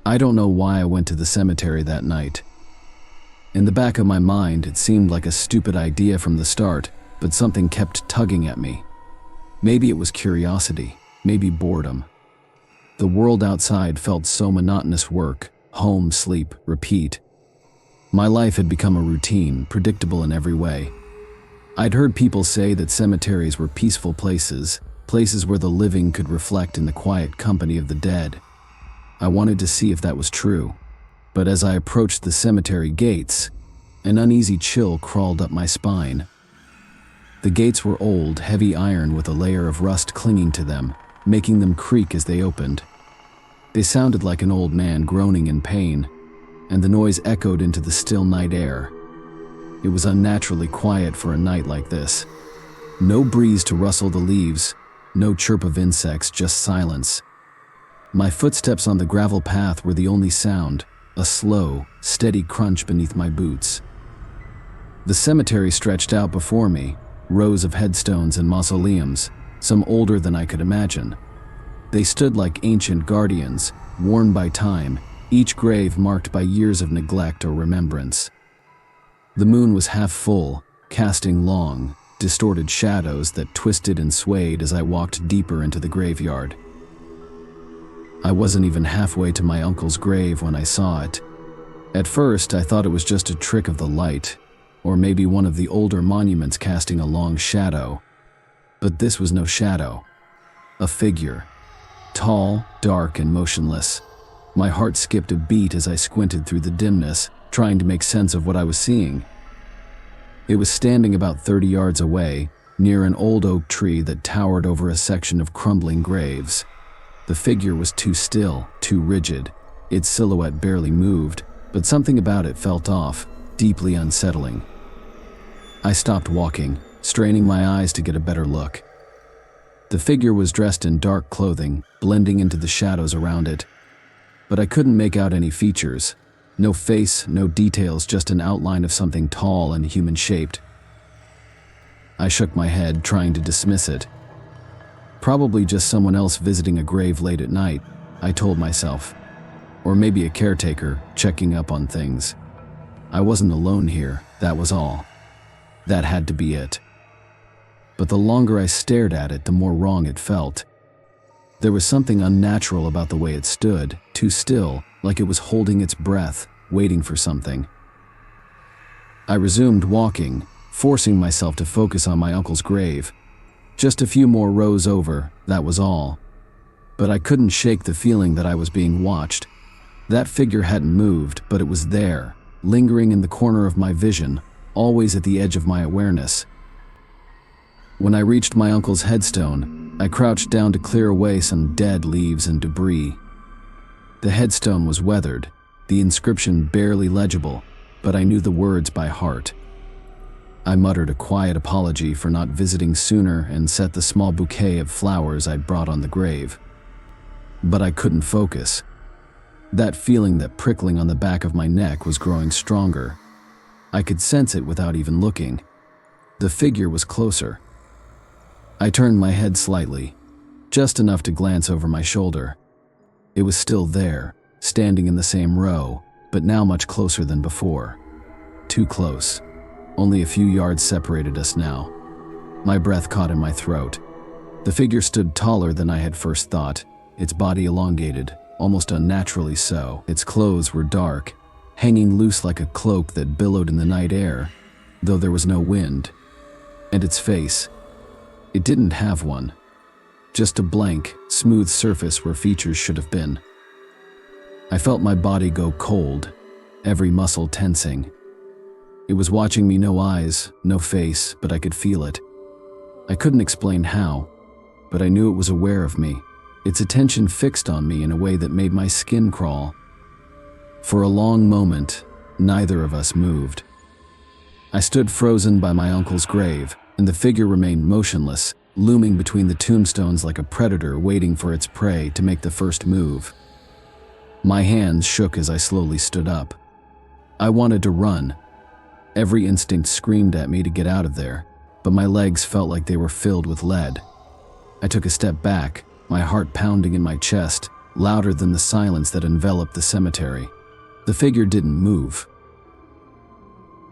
I don't know why I went to the cemetery that night. In the back of my mind, it seemed like a stupid idea from the start, but something kept tugging at me. Maybe it was curiosity, maybe boredom. The world outside felt so monotonous: work, home, sleep, repeat. My life had become a routine, predictable in every way. I'd heard people say that cemeteries were peaceful places where the living could reflect in the quiet company of the dead. I wanted to see if that was true, but as I approached the cemetery gates, an uneasy chill crawled up my spine. The gates were old, heavy iron with a layer of rust clinging to them, making them creak as they opened. They sounded like an old man groaning in pain, and the noise echoed into the still night air. It was unnaturally quiet for a night like this. No breeze to rustle the leaves, no chirp of insects, just silence. My footsteps on the gravel path were the only sound, a slow, steady crunch beneath my boots. The cemetery stretched out before me, rows of headstones and mausoleums, some older than I could imagine. They stood like ancient guardians, worn by time, each grave marked by years of neglect or remembrance. The moon was half full, casting long, distorted shadows that twisted and swayed as I walked deeper into the graveyard. I wasn't even halfway to my uncle's grave when I saw it. At first, I thought it was just a trick of the light, or maybe one of the older monuments casting a long shadow. But this was no shadow. A figure. Tall, dark, and motionless. My heart skipped a beat as I squinted through the dimness, trying to make sense of what I was seeing. It was standing about 30 yards away, near an old oak tree that towered over a section of crumbling graves. The figure was too still, too rigid. Its silhouette barely moved, but something about it felt off, deeply unsettling. I stopped walking, straining my eyes to get a better look. The figure was dressed in dark clothing, blending into the shadows around it. But I couldn't make out any features. No face, no details, just an outline of something tall and human-shaped. I shook my head, trying to dismiss it. Probably just someone else visiting a grave late at night, I told myself. Or maybe a caretaker, checking up on things. I wasn't alone here, that was all. That had to be it. But the longer I stared at it, the more wrong it felt. There was something unnatural about the way it stood, too still, like it was holding its breath, waiting for something. I resumed walking, forcing myself to focus on my uncle's grave. Just a few more rows over, that was all. But I couldn't shake the feeling that I was being watched. That figure hadn't moved, but it was there, lingering in the corner of my vision, always at the edge of my awareness. When I reached my uncle's headstone, I crouched down to clear away some dead leaves and debris. The headstone was weathered, the inscription barely legible, but I knew the words by heart. I muttered a quiet apology for not visiting sooner and set the small bouquet of flowers I'd brought on the grave. But I couldn't focus. That feeling, that prickling on the back of my neck, was growing stronger. I could sense it without even looking. The figure was closer. I turned my head slightly, just enough to glance over my shoulder. It was still there, standing in the same row, but now much closer than before. Too close. Only a few yards separated us now. My breath caught in my throat. The figure stood taller than I had first thought, its body elongated, almost unnaturally so. Its clothes were dark, hanging loose like a cloak that billowed in the night air, though there was no wind. And its face, it didn't have one. Just a blank, smooth surface where features should have been. I felt my body go cold, every muscle tensing. It was watching me, no eyes, no face, but I could feel it. I couldn't explain how, but I knew it was aware of me, its attention fixed on me in a way that made my skin crawl. For a long moment, neither of us moved. I stood frozen by my uncle's grave, and the figure remained motionless, looming between the tombstones like a predator waiting for its prey to make the first move. My hands shook as I slowly stood up. I wanted to run. Every instinct screamed at me to get out of there, but my legs felt like they were filled with lead. I took a step back, my heart pounding in my chest, louder than the silence that enveloped the cemetery. The figure didn't move.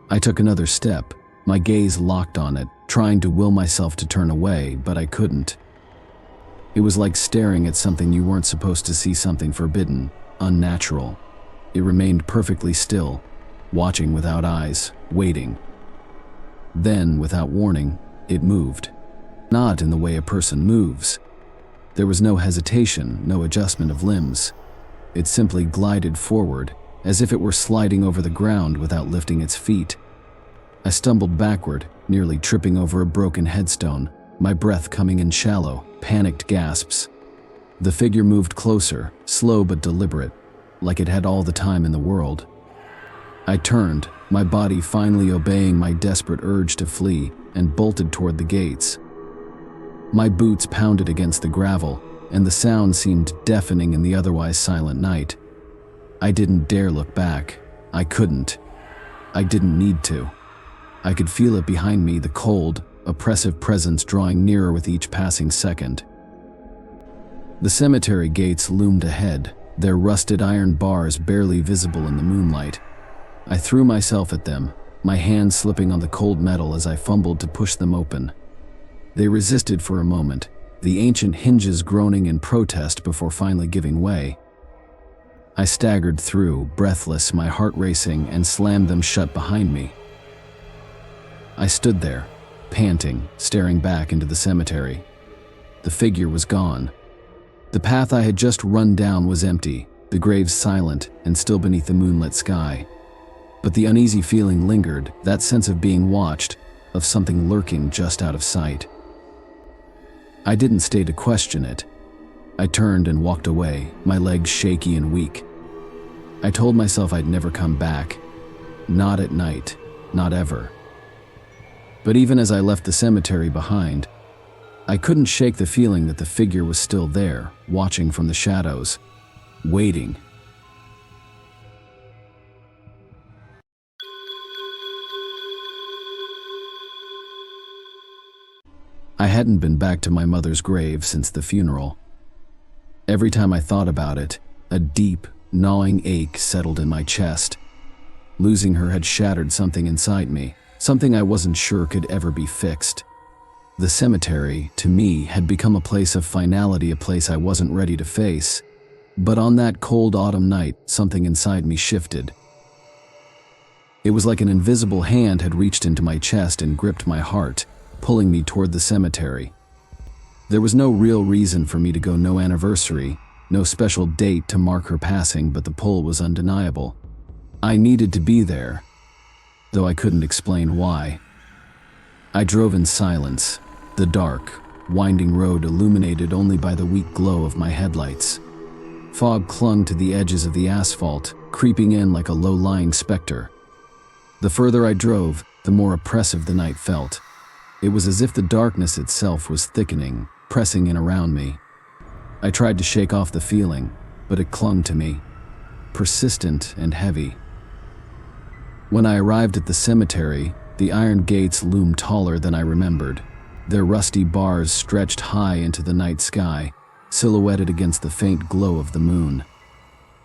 I took another step, my gaze locked on it, trying to will myself to turn away, but I couldn't. It was like staring at something you weren't supposed to see, something forbidden, unnatural. It remained perfectly still, watching without eyes, waiting. Then, without warning, it moved. Not in the way a person moves. There was no hesitation, no adjustment of limbs. It simply glided forward, as if it were sliding over the ground without lifting its feet. I stumbled backward, nearly tripping over a broken headstone, my breath coming in shallow, panicked gasps. The figure moved closer, slow but deliberate, like it had all the time in the world. I turned, my body finally obeying my desperate urge to flee, and bolted toward the gates. My boots pounded against the gravel, and the sound seemed deafening in the otherwise silent night. I didn't dare look back. I couldn't. I didn't need to. I could feel it behind me, the cold, oppressive presence drawing nearer with each passing second. The cemetery gates loomed ahead, their rusted iron bars barely visible in the moonlight. I threw myself at them, my hands slipping on the cold metal as I fumbled to push them open. They resisted for a moment, the ancient hinges groaning in protest before finally giving way. I staggered through, breathless, my heart racing, and slammed them shut behind me. I stood there, panting, staring back into the cemetery. The figure was gone. The path I had just run down was empty, the grave silent and still beneath the moonlit sky. But the uneasy feeling lingered, that sense of being watched, of something lurking just out of sight. I didn't stay to question it. I turned and walked away, my legs shaky and weak. I told myself I'd never come back. Not at night, not ever. But even as I left the cemetery behind, I couldn't shake the feeling that the figure was still there, watching from the shadows, waiting. I hadn't been back to my mother's grave since the funeral. Every time I thought about it, a deep, gnawing ache settled in my chest. Losing her had shattered something inside me, something I wasn't sure could ever be fixed. The cemetery, to me, had become a place of finality, a place I wasn't ready to face. But on that cold autumn night, something inside me shifted. It was like an invisible hand had reached into my chest and gripped my heart, pulling me toward the cemetery. There was no real reason for me to go, no anniversary, no special date to mark her passing, but the pull was undeniable. I needed to be there, though I couldn't explain why. I drove in silence, the dark, winding road illuminated only by the weak glow of my headlights. Fog clung to the edges of the asphalt, creeping in like a low-lying specter. The further I drove, the more oppressive the night felt. It was as if the darkness itself was thickening, pressing in around me. I tried to shake off the feeling, but it clung to me, persistent and heavy. When I arrived at the cemetery, the iron gates loomed taller than I remembered. Their rusty bars stretched high into the night sky, silhouetted against the faint glow of the moon.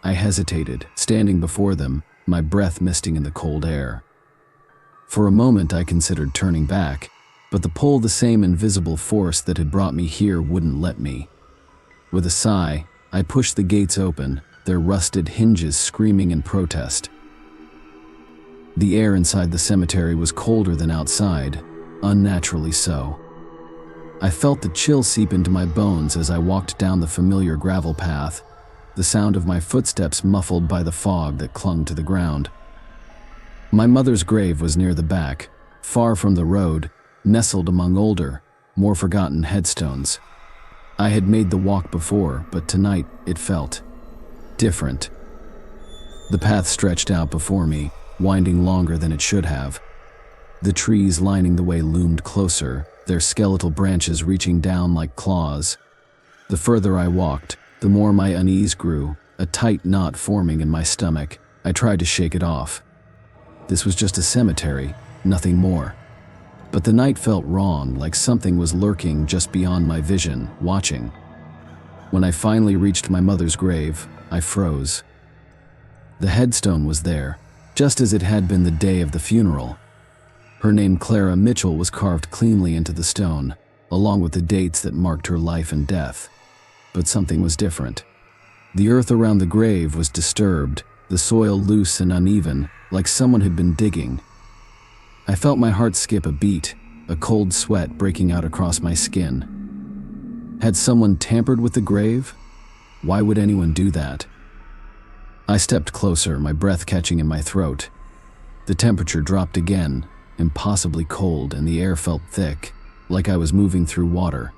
I hesitated, standing before them, my breath misting in the cold air. For a moment I considered turning back, but the pull, the same invisible force that had brought me here, wouldn't let me. With a sigh, I pushed the gates open, their rusted hinges screaming in protest. The air inside the cemetery was colder than outside, unnaturally so. I felt the chill seep into my bones as I walked down the familiar gravel path, the sound of my footsteps muffled by the fog that clung to the ground. My mother's grave was near the back, far from the road, nestled among older, more forgotten headstones. I had made the walk before, but tonight it felt different. The path stretched out before me, winding longer than it should have. The trees lining the way loomed closer, their skeletal branches reaching down like claws. The further I walked, the more my unease grew, a tight knot forming in my stomach. I tried to shake it off. This was just a cemetery, nothing more. But the night felt wrong, like something was lurking just beyond my vision, watching. When I finally reached my mother's grave, I froze. The headstone was there, just as it had been the day of the funeral. Her name, Clara Mitchell, was carved cleanly into the stone, along with the dates that marked her life and death. But something was different. The earth around the grave was disturbed, the soil loose and uneven, like someone had been digging. I felt my heart skip a beat, a cold sweat breaking out across my skin. Had someone tampered with the grave? Why would anyone do that? I stepped closer, my breath catching in my throat. The temperature dropped again, impossibly cold, and the air felt thick, like I was moving through water.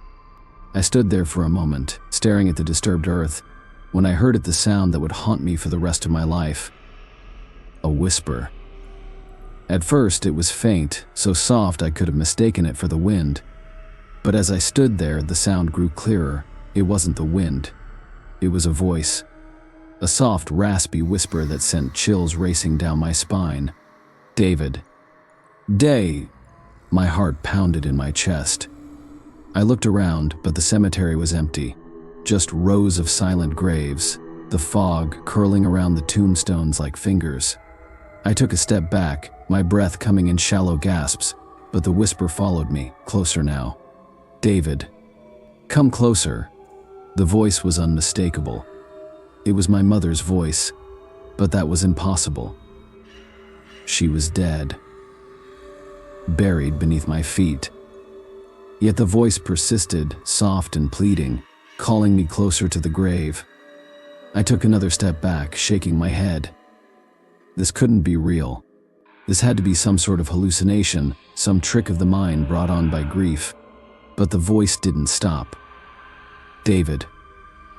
I stood there for a moment, staring at the disturbed earth, when I heard the sound that would haunt me for the rest of my life. A whisper. At first, it was faint, so soft I could have mistaken it for the wind. But as I stood there, the sound grew clearer. It wasn't the wind. It was a voice. A soft, raspy whisper that sent chills racing down my spine. David. Day. My heart pounded in my chest. I looked around, but the cemetery was empty. Just rows of silent graves, the fog curling around the tombstones like fingers. I took a step back, my breath coming in shallow gasps, but the whisper followed me, closer now. David. Come closer. The voice was unmistakable. It was my mother's voice, but that was impossible. She was dead. Buried beneath my feet. Yet the voice persisted, soft and pleading, calling me closer to the grave. I took another step back, shaking my head. This couldn't be real. This had to be some sort of hallucination, some trick of the mind brought on by grief. But the voice didn't stop. David,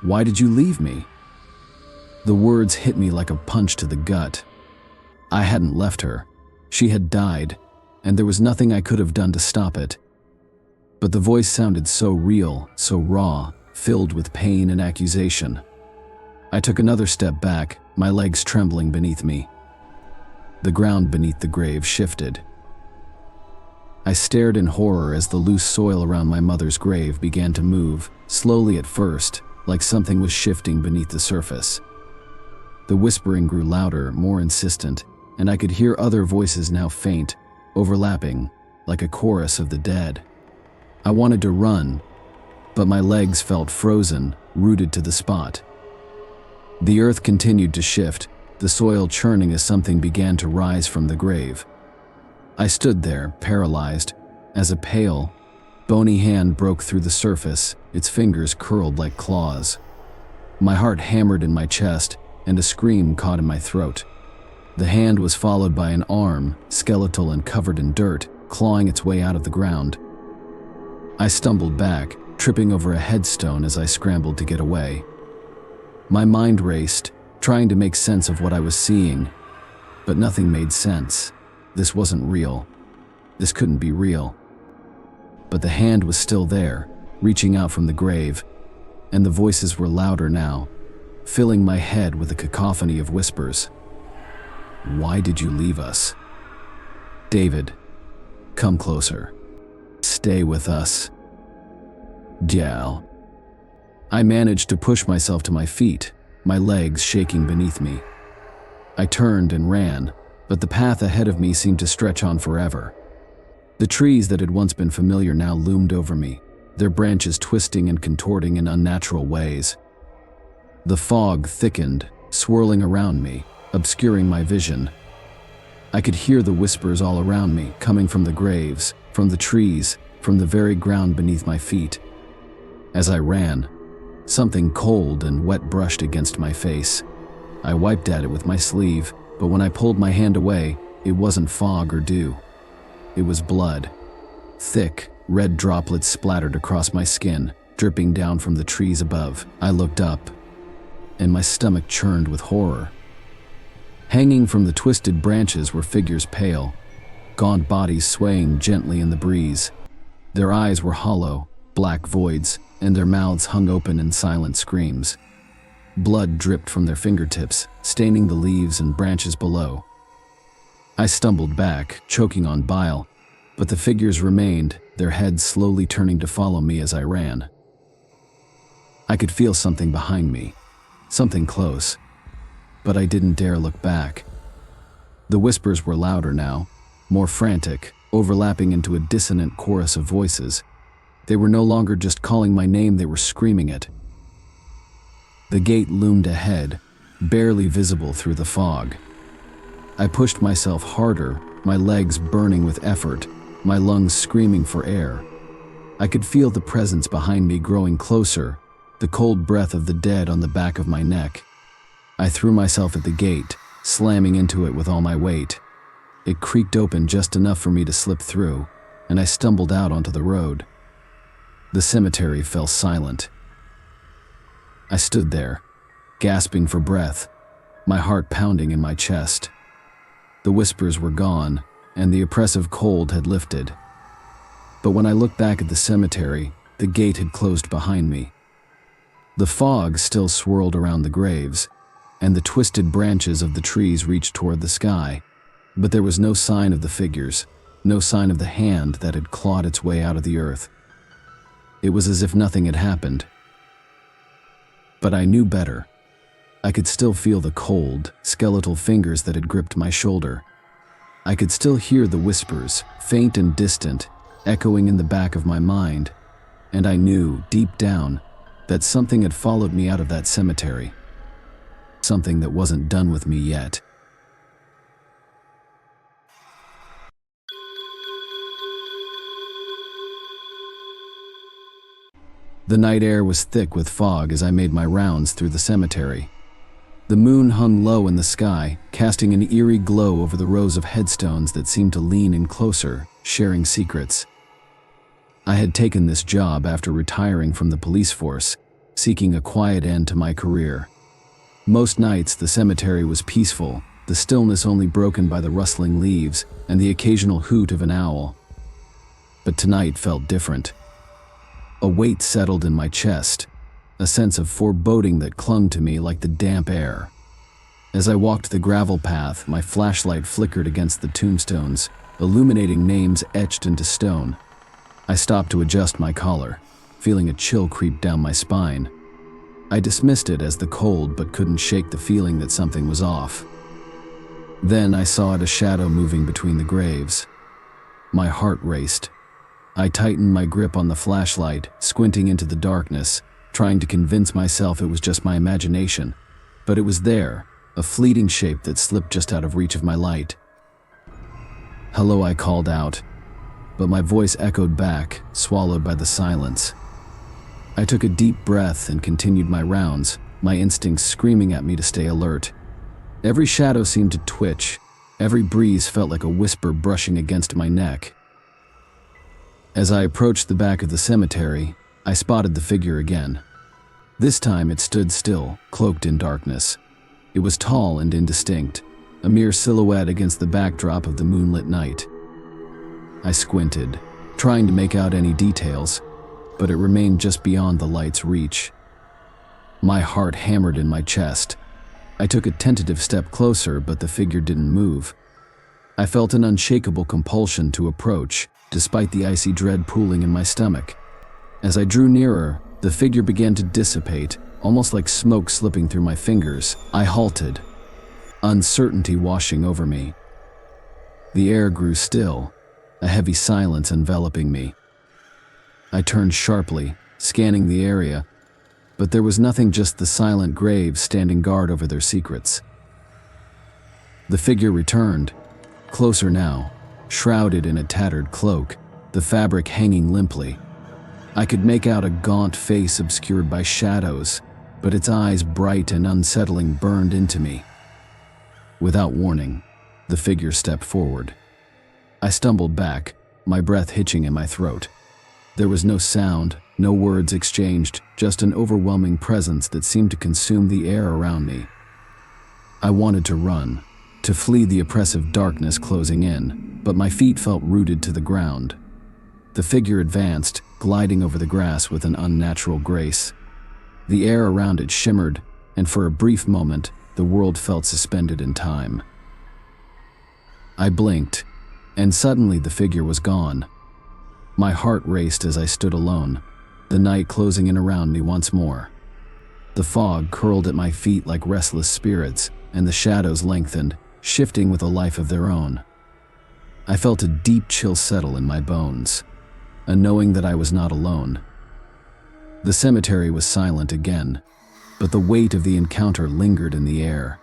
why did you leave me? The words hit me like a punch to the gut. I hadn't left her. She had died, and there was nothing I could have done to stop it. But the voice sounded so real, so raw, filled with pain and accusation. I took another step back, my legs trembling beneath me. The ground beneath the grave shifted. I stared in horror as the loose soil around my mother's grave began to move, slowly at first, like something was shifting beneath the surface. The whispering grew louder, more insistent, and I could hear other voices now faint, overlapping, like a chorus of the dead. I wanted to run, but my legs felt frozen, rooted to the spot. The earth continued to shift, the soil churning as something began to rise from the grave. I stood there, paralyzed, as a pale, bony hand broke through the surface, its fingers curled like claws. My heart hammered in my chest, and a scream caught in my throat. The hand was followed by an arm, skeletal and covered in dirt, clawing its way out of the ground. I stumbled back, tripping over a headstone as I scrambled to get away. My mind raced, trying to make sense of what I was seeing, but nothing made sense. This wasn't real. This couldn't be real. But the hand was still there, reaching out from the grave, and the voices were louder now, filling my head with a cacophony of whispers. Why did you leave us? David, come closer. Stay with us. Dal. I managed to push myself to my feet, my legs shaking beneath me. I turned and ran, but the path ahead of me seemed to stretch on forever. The trees that had once been familiar now loomed over me, their branches twisting and contorting in unnatural ways. The fog thickened, swirling around me, obscuring my vision. I could hear the whispers all around me, coming from the graves, from the trees, from the very ground beneath my feet. As I ran, something cold and wet brushed against my face. I wiped at it with my sleeve, but when I pulled my hand away, it wasn't fog or dew. It was blood. Thick, red droplets splattered across my skin, dripping down from the trees above. I looked up, and my stomach churned with horror. Hanging from the twisted branches were figures pale, gaunt bodies swaying gently in the breeze. Their eyes were hollow, black voids, and their mouths hung open in silent screams. Blood dripped from their fingertips, staining the leaves and branches below. I stumbled back, choking on bile, but the figures remained, their heads slowly turning to follow me as I ran. I could feel something behind me, something close, but I didn't dare look back. The whispers were louder now, more frantic, overlapping into a dissonant chorus of voices. They were no longer just calling my name, they were screaming it. The gate loomed ahead, barely visible through the fog. I pushed myself harder, my legs burning with effort, my lungs screaming for air. I could feel the presence behind me growing closer, the cold breath of the dead on the back of my neck. I threw myself at the gate, slamming into it with all my weight. It creaked open just enough for me to slip through, and I stumbled out onto the road. The cemetery fell silent. I stood there, gasping for breath, my heart pounding in my chest. The whispers were gone, and the oppressive cold had lifted. But when I looked back at the cemetery, the gate had closed behind me. The fog still swirled around the graves, and the twisted branches of the trees reached toward the sky, but there was no sign of the figures, no sign of the hand that had clawed its way out of the earth. It was as if nothing had happened. But I knew better. I could still feel the cold, skeletal fingers that had gripped my shoulder. I could still hear the whispers, faint and distant, echoing in the back of my mind, and I knew, deep down, that something had followed me out of that cemetery. Something that wasn't done with me yet. The night air was thick with fog as I made my rounds through the cemetery. The moon hung low in the sky, casting an eerie glow over the rows of headstones that seemed to lean in closer, sharing secrets. I had taken this job after retiring from the police force, seeking a quiet end to my career. Most nights the cemetery was peaceful, the stillness only broken by the rustling leaves and the occasional hoot of an owl. But tonight felt different. A weight settled in my chest, a sense of foreboding that clung to me like the damp air. As I walked the gravel path, my flashlight flickered against the tombstones, illuminating names etched into stone. I stopped to adjust my collar, feeling a chill creep down my spine. I dismissed it as the cold but couldn't shake the feeling that something was off. Then I saw a shadow moving between the graves. My heart raced. I tightened my grip on the flashlight, squinting into the darkness, trying to convince myself it was just my imagination. But it was there, a fleeting shape that slipped just out of reach of my light. "Hello," I called out, but my voice echoed back, swallowed by the silence. I took a deep breath and continued my rounds, my instincts screaming at me to stay alert. Every shadow seemed to twitch, every breeze felt like a whisper brushing against my neck. As I approached the back of the cemetery, I spotted the figure again. This time it stood still, cloaked in darkness. It was tall and indistinct, a mere silhouette against the backdrop of the moonlit night. I squinted, trying to make out any details, but it remained just beyond the light's reach. My heart hammered in my chest. I took a tentative step closer, but the figure didn't move. I felt an unshakable compulsion to approach, despite the icy dread pooling in my stomach. As I drew nearer, the figure began to dissipate, almost like smoke slipping through my fingers. I halted, uncertainty washing over me. The air grew still, a heavy silence enveloping me. I turned sharply, scanning the area, but there was nothing, just the silent graves standing guard over their secrets. The figure returned, closer now, shrouded in a tattered cloak, the fabric hanging limply. I could make out a gaunt face obscured by shadows, but its eyes, bright and unsettling, burned into me. Without warning, the figure stepped forward. I stumbled back, my breath hitching in my throat. There was no sound, no words exchanged, just an overwhelming presence that seemed to consume the air around me. I wanted to run, to flee the oppressive darkness closing in, but my feet felt rooted to the ground. The figure advanced, gliding over the grass with an unnatural grace. The air around it shimmered, and for a brief moment, the world felt suspended in time. I blinked, and suddenly the figure was gone. My heart raced as I stood alone, the night closing in around me once more. The fog curled at my feet like restless spirits, and the shadows lengthened, shifting with a life of their own. I felt a deep chill settle in my bones, a knowing that I was not alone. The cemetery was silent again, but the weight of the encounter lingered in the air.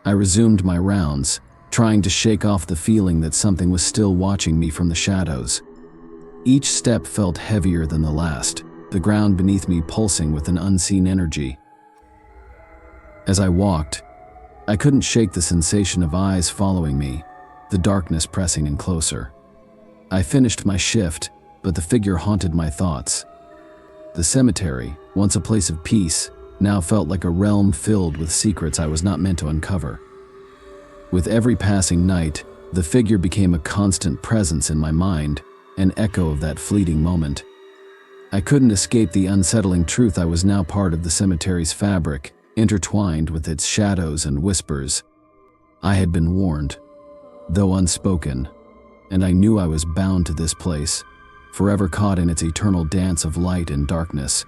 I resumed my rounds, trying to shake off the feeling that something was still watching me from the shadows. Each step felt heavier than the last, the ground beneath me pulsing with an unseen energy. As I walked, I couldn't shake the sensation of eyes following me, the darkness pressing in closer. I finished my shift, but the figure haunted my thoughts. The cemetery, once a place of peace, now felt like a realm filled with secrets I was not meant to uncover. With every passing night, the figure became a constant presence in my mind, an echo of that fleeting moment. I couldn't escape the unsettling truth I was now part of the cemetery's fabric, intertwined with its shadows and whispers. I had been warned, though unspoken, and I knew I was bound to this place, forever caught in its eternal dance of light and darkness.